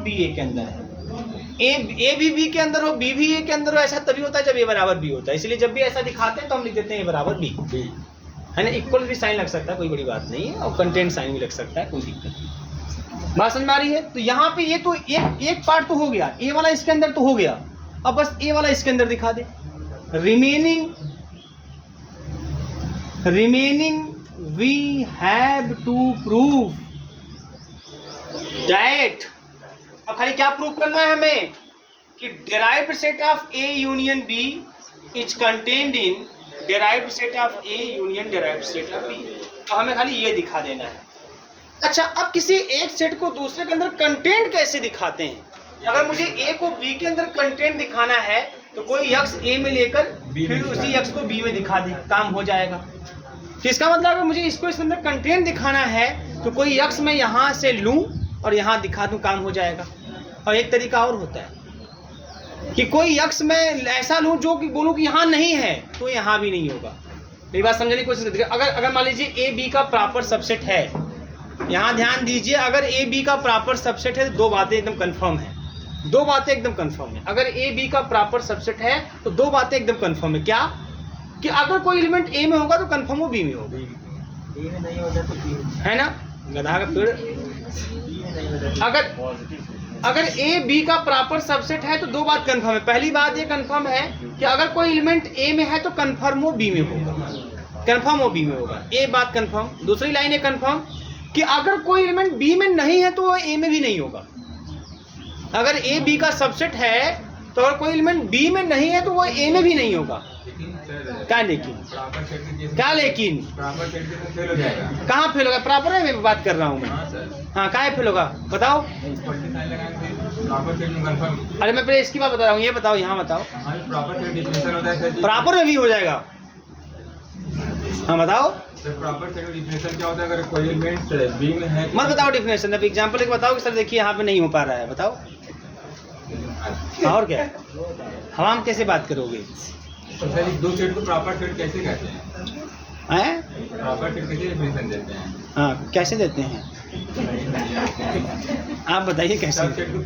B ए के अंदर है, ए भी बी के अंदर हो, बी भी ए के अंदर हो, ऐसा तभी होता है जब ए बराबर बी होता है। इसलिए जब भी ऐसा दिखाते हैं तो हम लिख देते हैं ए बराबर बी, है ना। इक्वल भी साइन लग सकता है, कोई बड़ी बात नहीं है, और कंटेंट साइन भी लग सकता है, कोई दिक्कत नहीं। बात समझ में आ रही है? तो यहाँ पे ये तो एक पार्ट तो हो गया, ए वाला इसके अंदर तो हो गया, अब बस ए वाला इसके अंदर दिखा दे। Remaining we have to prove that, अब खाली क्या प्रूव करना है हमें कि derived set of A union B is contained in derived set of A union derived set of B. तो हमें खाली ये दिखा देना है। अच्छा, अब किसी एक सेट को दूसरे के अंदर कंटेंट कैसे दिखाते हैं? अगर मुझे ए को बी के अंदर कंटेंट दिखाना है तो कोई यक्स ए में लेकर फिर उसी यक्स को बी में दिखा दे, काम हो जाएगा। तो इसका मतलब अगर मुझे इसको इसके अंदर कंटेंट दिखाना है तो कोई यक्स मैं यहाँ से लूँ और यहाँ दिखा दूँ, काम हो जाएगा। और एक तरीका और होता है कि कोई यक्स मैं ऐसा लूँ जो कि बोलूँ कि यहाँ नहीं है, तो यहाँ भी नहीं होगा। मेरी बात समझने की कोशिश करिए। अगर मान लीजिए ए बी का प्रॉपर सबसेट है, यहाँ ध्यान दीजिए, अगर ए बी का प्रॉपर सबसेट है तो दो बातें एकदम कंफर्म है, दो बातें एकदम कंफर्म है। अगर ए बी का प्रॉपर सबसेट है तो दो बातें एकदम कंफर्म है। क्या? कि अगर कोई एलिमेंट ए में होगा तो कंफर्म वो बी में होगा, ए में नहीं होता तो बी में, है ना। गधा का पेड़। अगर ए बी का प्रॉपर सबसेट है तो दो बात कंफर्म है। पहली बात ये कंफर्म है कि अगर कोई एलिमेंट ए में है तो कंफर्म वो बी में होगा, कंफर्म वो बी में होगा, ये बात कंफर्म। दूसरी लाइन है कंफर्म कि अगर कोई एलिमेंट बी में नहीं है तो वो ए में भी नहीं होगा। अगर ए बी का सबसेट है तो अगर कोई एलिमेंट बी में नहीं है तो वो ए में भी नहीं होगा। क्या लेकिन? क्या लेकिन? कहाँ फेल होगा? प्रॉपर है मैं बात कर रहा हूँ मैं। हाँ, कहाँ फेल होगा बताओ? अरे मैं पहले इसकी बात बता रहा हूँ, ये बताओ, यहाँ बताओ। प्रॉपर में भी हो जाएगा। हाँ बताओ। प्रॉपर सेट डिफिनेशन क्या होता है? अगर कोई एलिमेंट बी में है मत बताओ डिफिनेशन, अब एग्जांपल एक बताओ कि सर देखिए यहाँ पे नहीं हो पा रहा है, बताओ। और क्या हम कैसे बात करोगे? तो सर दो सेट को प्रॉपर सेट कैसे कहते हैं? प्रॉपर सेट कैसे डिफिनेशन देते हैं? हाँ, कैसे देते हैं आप बताइए कैसे? सबसेट को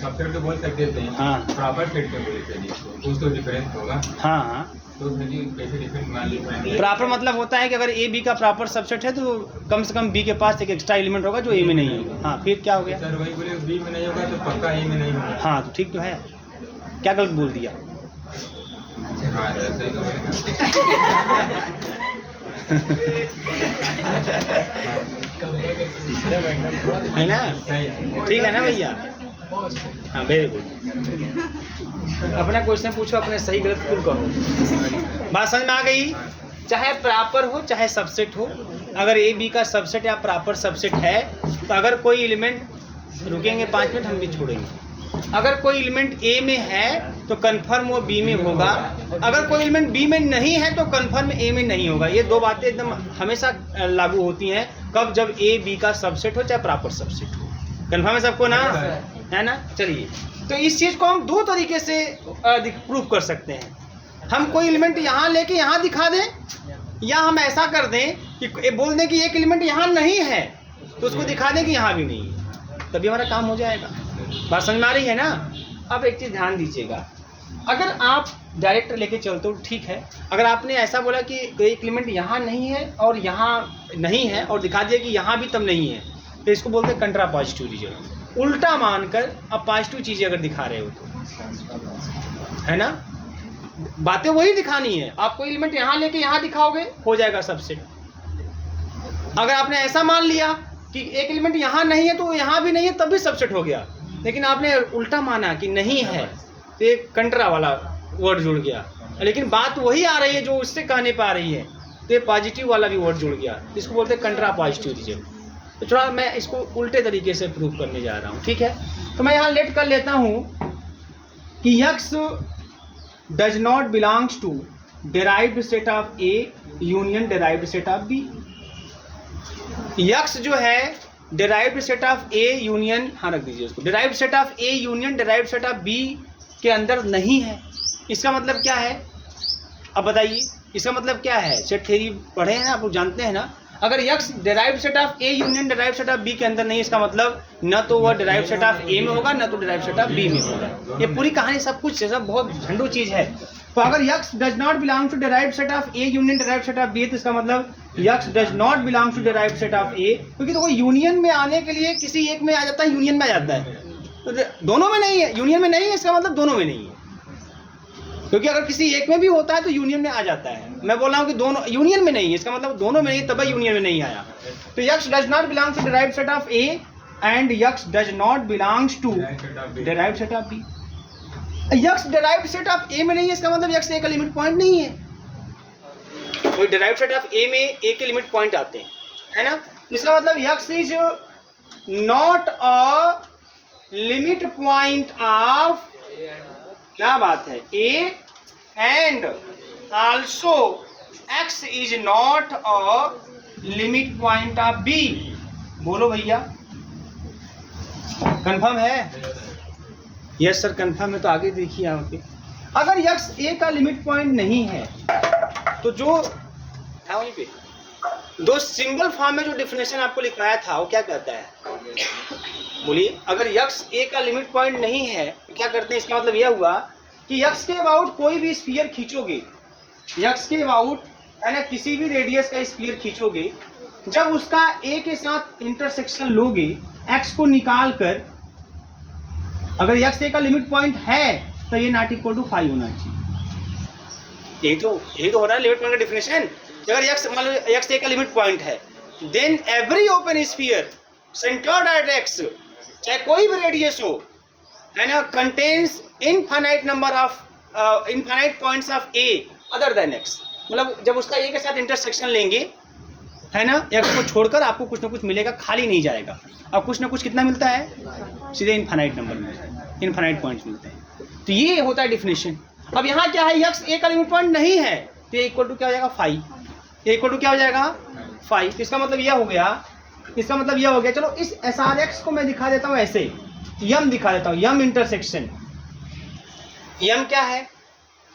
सबसेट तो बोल सकते हैं। हाँ, प्रॉपर सेट में बोले चलिए कुछ तो डिफरेंस होगा। हाँ हाँ, तो कैसे डिफरेंस मान लीजिए। प्रॉपर मतलब होता है कि अगर ए बी का प्रॉपर सबसेट है तो कम से कम बी के पास एक एक्स्ट्रा एलिमेंट होगा जो ए में नहीं होगा। हाँ, फिर क्या हो गया? सर वही बोले बी में नहीं होगा तो पक्का ए में नहीं होगा। हाँ, तो ठीक तो है, क्या गलत बोल दिया? हाँ, सही तो है ना, ठीक है ना भैया? हाँ, वेरी गुड। अपना क्वेश्चन पूछो, अपने सही गलत खुद कहो। बात समझ में आ गई? चाहे प्रॉपर हो चाहे सबसेट हो, अगर ए बी का सबसेट या प्रॉपर सबसेट है तो अगर कोई एलिमेंट, रुकेंगे 5 मिनट हम भी छोड़ेंगे, अगर कोई एलिमेंट ए में है तो कंफर्म वो बी में होगा, अगर कोई एलिमेंट बी में नहीं है तो कंफर्म ए में नहीं होगा। ये दो बातें एकदम हमेशा लागू होती हैं, कब? जब ए बी का सबसेट हो चाहे प्रॉपर सबसेट हो। कंफर्म है सबको ना? है ना? चलिए, तो इस चीज़ को हम दो तरीके से प्रूफ कर सकते हैं। हम कोई एलिमेंट यहाँ लेके यहाँ दिखा दें, या हम ऐसा कर दें कि बोल दें कि एक एलिमेंट यहाँ नहीं है तो उसको दिखा दें कि यहाँ भी नहीं है, तभी हमारा काम हो जाएगा। बात समझ में आ रही है ना? अब एक चीज़ ध्यान दीजिएगा, अगर आप डायरेक्ट लेके चलते हो ठीक है, अगर आपने ऐसा बोला कि एक एलिमेंट यहाँ नहीं है और यहाँ नहीं है और दिखा दिया कि यहाँ भी तब नहीं है, तो इसको बोलते हैं कंट्रा पॉजिटिव रिजल्ट। उल्टा मानकर आप पॉजिटिव चीज़ें अगर दिखा रहे हो तो, है ना, बातें वही दिखानी है। आप कोई एलिमेंट यहाँ लेके यहाँ दिखाओगे, हो जाएगा सबसेट। अगर आपने ऐसा मान लिया कि एक एलिमेंट यहाँ नहीं है तो यहाँ भी नहीं है, तब भी सबसेट हो गया, लेकिन आपने उल्टा माना कि नहीं है तो एक कंट्रा वाला वर्ड जुड़ गया, लेकिन बात वही आ रही है जो उससे कहने पर आ रही है, तो ये पॉजिटिव वाला भी वर्ड जुड़ गया, इसको बोलते हैं कंट्रा पॉजिटिव रिजल्ट। तो थोड़ा मैं इसको उल्टे तरीके से प्रूव करने जा रहा हूँ, ठीक है। तो मैं यहाँ लेट कर लेता हूँ कि x does not belongs to derived set of A union derived set of B. X जो है derived set of A union, हाँ रख दीजिए उसको, derived set of A union derived set of B के अंदर नहीं है। इसका मतलब क्या है? अब बताइए, इसका मतलब क्या है? सेट थ्योरी पढ़े हैं ना, आप लोग जानते हैं ना। अगर x derived set of A union derived set of B के अंदर नहीं, इसका मतलब न तो वह डिराइव्ड सेट ऑफ A में होगा न तो डिराइव्ड सेट ऑफ B में होगा। ये पूरी कहानी सब कुछ है, सब बहुत झंडू चीज है। तो अगर x does not belong to derived set of A union derived set of B, तो इसका मतलब x does not belong to derived set of A, क्योंकि तो यूनियन में आने के लिए किसी एक में आ जाता है, यूनियन में आ जाता है, तो दोनों में नहीं है, यूनियन में नहीं है, इसका मतलब दोनों में नहीं है। क्योंकि अगर किसी एक में भी होता है तो यूनियन में आ जाता है। मैं बोल रहा हूँ कि दोनों यूनियन में नहीं है, इसका मतलब दोनों में नहीं, तब यूनियन में नहीं आया। तो x does not belong to derived set of A and x does not belongs to derived set of B। x derived set of A में नहीं है, इसका मतलब x A का लिमिट पॉइंट नहीं है। कोई डिराइव्ड सेट ऑफ A में A के लिमिट पॉइंट आते हैं, है ना। इसका मतलब x is not a limit point of, क्या बात है, A and also x is not a limit point of B। बोलो भैया, कंफर्म है? यस सर कंफर्म है। तो आगे देखिए यहाँ पे, अगर x A का लिमिट पॉइंट नहीं है तो जो है वहीं पे दो सिंगल फॉर्म में जो डिफिनेशन आपको लिखवाया था वो क्या कहता है, बोलिए। अगर x A का लिमिट पॉइंट नहीं है तो क्या करते हैं, इसका मतलब यह हुआ कि x के अबाउट कोई भी स्फीयर खींचोगे, x के अबाउट है ना, किसी भी रेडियस का स्फीयर खींचोगे, जब उसका A के साथ इंटरसेक्शन लोगे x को निकाल कर, अगर x A का लिमिट पॉइंट है तो ये नॉट इक्वल टू 5 होना चाहिए। यही तो हो रहा है लिमिट पॉइंट का डिफिनेशन। अगर x A का लिमिट पॉइंट है, then every open sphere centred at x, चाहे कोई भी रेडियस हो, है ना, contains infinite number of infinite points of A other than x। मतलब जब उसका A के साथ इंटरसेक्शन लेंगे, है ना, x को छोड़कर आपको कुछ ना कुछ मिलेगा, खाली नहीं जाएगा। अब कुछ ना कुछ कितना मिलता है, सीधे इनफाइनाइट नंबर में इनफाइनाइट पॉइंट्स मिलते हैं। तो ये होता है डिफिनेशन। अब यहाँ क्या है, x A का लिमिट पॉइंट नहीं है तो ये इक्वल टू क्या हो जाएगा, 5। ये इक्वल टू क्या हो जाएगा, 5। तो इसका मतलब यह हो गया, इसका मतलब यह हो गया, चलो इस SRX को मैं दिखा देता हूँ ऐसे, यम दिखा देता हूँ, यम इंटरसेक्शन। यम क्या है,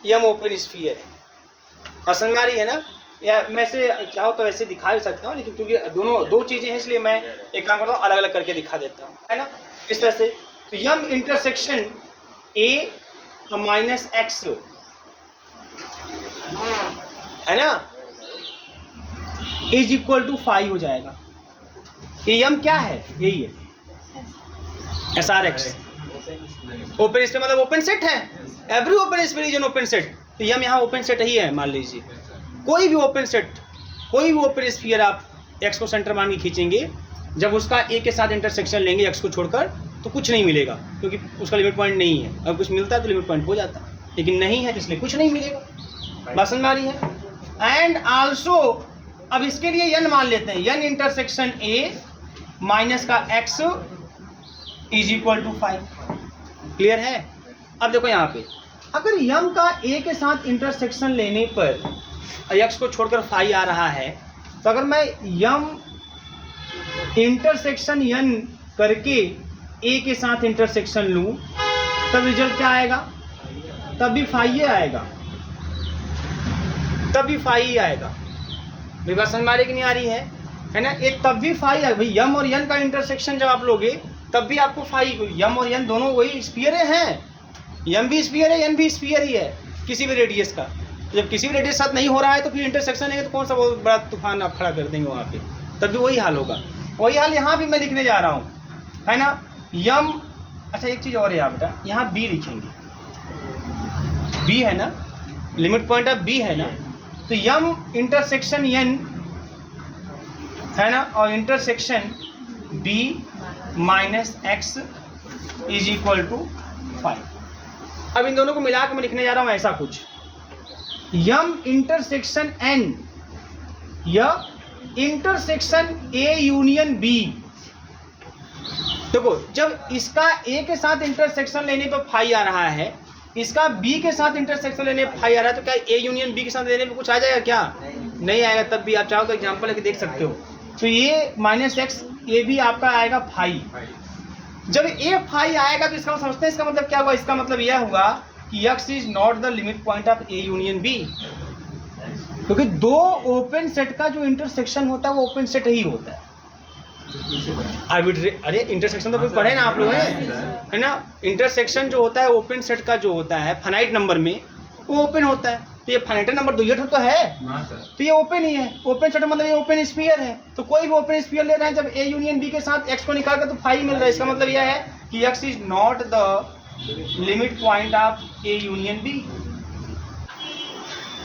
यम ओपन स्फीयर है। समझ में आ रही है ना, या मैं से चाहो तो ऐसे दिखा भी सकता हूँ, लेकिन क्योंकि दोनों दो चीजें हैं इसलिए मैं एक काम करता हूँ, अलग अलग करके दिखा देता हूँ, है ना, इस तरह से। तो यम इंटरसेक्शन A माइनस एक्स, है ना, इज इक्वल टू 5 हो जाएगा। ये यम क्या है, यही है SRX। ओपन स्फीयर मतलब ओपन सेट है, every open sphere is an open set. तो यम यहाँ ओपन सेट ही है। मान लीजिए कोई भी ओपन सेट, कोई भी ओपन स्फीयर आप x को सेंटर मान के खींचेंगे, जब उसका A के साथ इंटरसेक्शन लेंगे x को छोड़कर, तो कुछ नहीं मिलेगा, क्योंकि उसका लिमिट पॉइंट नहीं है। अगर कुछ मिलता है तो लिमिट पॉइंट हो जाता है, लेकिन नहीं है तो इसलिए कुछ नहीं मिलेगा। बात समझ में आ रही है। एंड आल्सो, अब इसके लिए n मान लेते हैं, n इंटरसेक्शन A माइनस का x is equal to 5। Clear है। अब देखो यहाँ पे, अगर यम का A के साथ इंटरसेक्शन लेने पर x को छोड़कर 5 आ रहा है, तो अगर मैं यम इंटरसेक्शन n करके A के साथ इंटरसेक्शन लूं, तब रिजल्ट क्या आएगा, तब भी 5 ही आएगा, तब भी 5 ही आएगा। मेरी बात समझ में आ रही कि नहीं आ रही है ना। एक तब भी 5 है भाई, यम और n का इंटरसेक्शन जब आप लोगे तब भी आपको 5, यम और n दोनों वही स्फीयर हैं, यम भी स्फीयर है, n भी स्फीयर ही है किसी भी रेडियस का। जब किसी भी रेडियस साथ नहीं हो रहा है तो फिर इंटरसेक्शन लेंगे तो कौन सा बहुत बड़ा तूफान आप खड़ा कर देंगे वहाँ पे, तब भी वही हाल होगा। वही हाल यहाँ भी मैं लिखने जा रहा हूँ, है ना, यम। अच्छा एक चीज़ और है बेटा, यहाँ B लिखेंगे, B है ना, लिमिट पॉइंट ऑफ B है ना, तो यम इंटरसेक्शन n है ना, और intersection B minus x is equal to 5। अब इन दोनों को मिला के मैं लिखने जा रहा हूँ ऐसा कुछ, यम इंटरसेक्शन n या इंटरसेक्शन A यूनियन B। देखो जब इसका A के साथ इंटरसेक्शन लेने पर 5 आ रहा है, इसका B के साथ इंटरसेक्शन लेने पर 5 आ रहा है, तो क्या A यूनियन B के साथ लेने पर कुछ आ जाएगा क्या, नहीं आएगा। तब भी आप चाहो तो एग्जांपल लेके देख सकते हो। तो ये माइनस एक्स, ये भी आपका आएगा 5। जब A 5 आएगा तो इसका समझते हैं, इसका मतलब क्या हुआ, इसका मतलब यह हुआ कि x is not the limit point of A union B। क्योंकि दो ओपन सेट का जो इंटरसेक्शन होता है वो ओपन सेट ही होता है। आर्बिट्रेरी, अरे इंटरसेक्शन तो पढ़े ना आप लोग, है ना। इंटरसेक्शन जो होता है ओपन सेट का जो होता है फाइनाइट नंबर में, वो ओपन होता है। तो ये फाइनाइट नंबर दुइयठ तो है, तो ये ओपन ही है। ओपन सेट मतलब ये ओपन स्फीयर है। तो कोई भी ओपन स्फीयर ले रहे हैं, जब ए यूनियन बी के साथ एक्स को निकाल कर तो फाई मिल रहा है। इसका मतलब यह है कि X is not the limit point of A union B.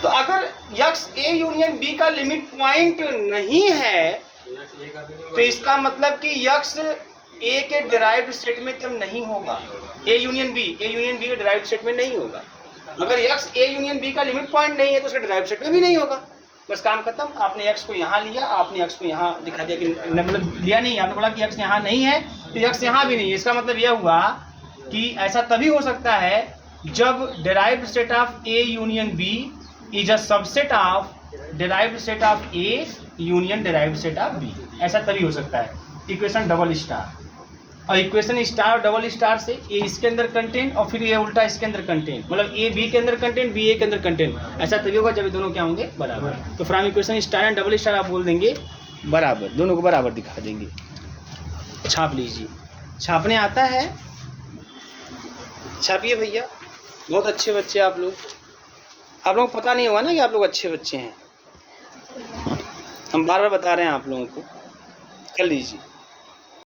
तो अगर एक्स ए यूनियन बी का लिमिट पॉइंट नहीं है, तो इसका मतलब कि यक्स ए के डिराइव्ड सेट में तब नहीं होगा। ए यूनियन बी के डिराइव्ड सेट में नहीं होगा। अगर यक्स ए यूनियन बी का लिमिट पॉइंट नहीं है तो उसके डिराइव्ड सेट में भी नहीं होगा। बस काम खत्म। आपने एक्स को यहाँ लिया, आपने एक्स को यहाँ दिखा दिया कि मतलब लिया नहीं, आपने बोला कि एक्स यहाँ नहीं है तो एक्स यहाँ भी नहीं है। इसका मतलब यह हुआ कि ऐसा तभी हो सकता है जब derived set of A union B is a subset of derived set of A union derived set of B. ऐसा तभी हो सकता है। इक्वेशन डबल स्टार, और इक्वेशन स्टार और डबल स्टार से ए इसके अंदर कंटेंट और फिर ये उल्टा इसके अंदर कंटेंट, मतलब ए बी के अंदर कंटेंट, बी ए के अंदर कंटेंट। ऐसा तभी होगा जब ये दोनों क्या होंगे, बराबर। तो from equation star and double star आप बोल देंगे बराबर, दोनों को बराबर दिखा देंगे। छाप लीजिए। छापने आता है, छापिए भैया। बहुत अच्छे बच्चे आप लोग। आप लोगों को पता नहीं होगा ना कि आप लोग अच्छे बच्चे हैं। हम बार बार बता रहे हैं आप लोगों को, कर लीजिए।